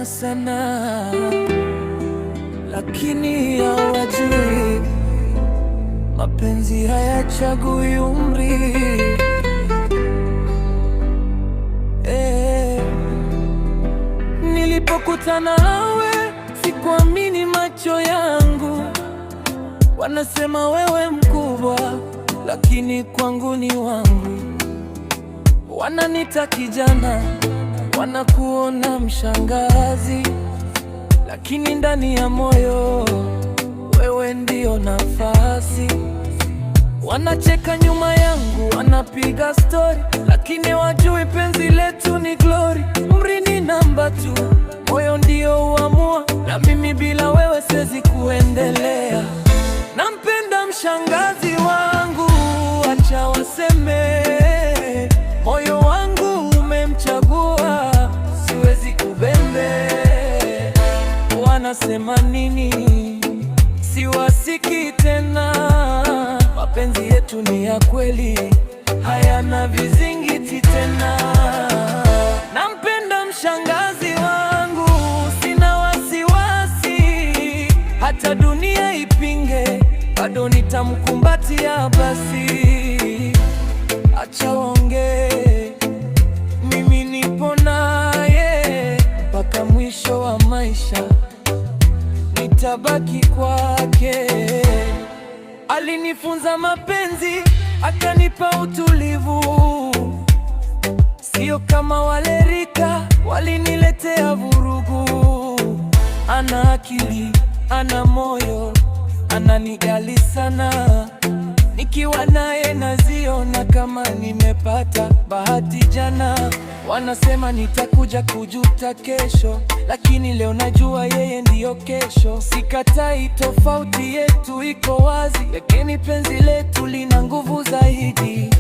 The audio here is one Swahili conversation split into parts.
wanapendana sana, lakini hawajui mapenzi hayachagui umri. Nilipokutana nawe sikuamini macho yangu. Wanasema wewe mkubwa, lakini kwangu ni wangu. Wananita kijana, wanakuona mshangazi, lakini ndani ya moyo wewe ndio nafasi. Wanacheka nyuma yangu, wanapiga story, lakini wajui penzi letu ni glory. Umri ni namba tu, moyo ndio huamua, na mimi bila wewe siwezi kuendelea. Nampenda mshangazi wangu, acha waseme, moyo wangu umemchagua, siwezi kubembe. Wanasema nini? Siwasiki tena. Mapenzi yetu ni ya kweli, hayana vizingiti tena. Nampenda mshangazi wangu, sina wasiwasi. Hata dunia ipinge, bado nitamkumbatia. Basi acha waongee, mimi nipo naye mpaka mwisho wa maisha, nitabaki kwake. Alinifunza mapenzi, akanipa utulivu, sio kama wale rika waliniletea vurugu. Ana akili, ana moyo, ananijali sana. Nikiwa naye naziona kama nimepata bahati jana. Wanasema nitakuja kujuta kesho, lakini leo najua yeye ndiyo kesho. Sikatai, tofauti yetu iko wazi, lakini penzi letu lina nguvu zaidi.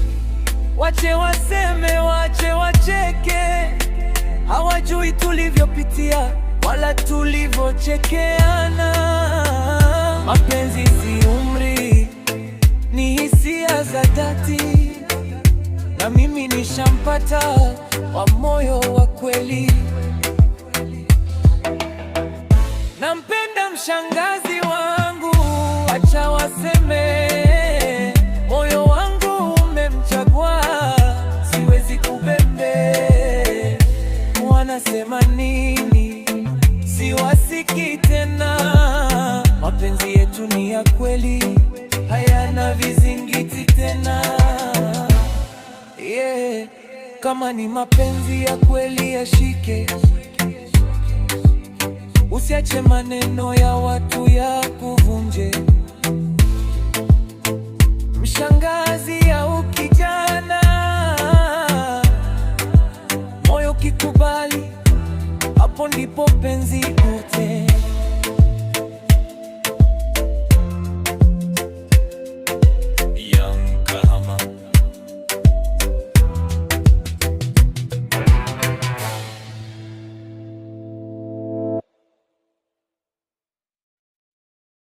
Wache waseme, wache wacheke, hawajui tulivyopitia wala tulivyochekeana. Mapenzi si umri, ni hisia za dhati, na mimi nishampata wa moyo wa kweli. Nampenda mshangazi wangu, acha waseme, moyo wangu umemchagua, siwezi kubembe. Wanasema nini? Siwasiki tena. Mapenzi yetu ni ya kweli, hayana vizingiti tena. Kama ni mapenzi ya kweli yashike, usiache maneno ya watu ya kuvunje. Mshangazi au kijana, moyo kikubali, hapo ndipo penzi ute.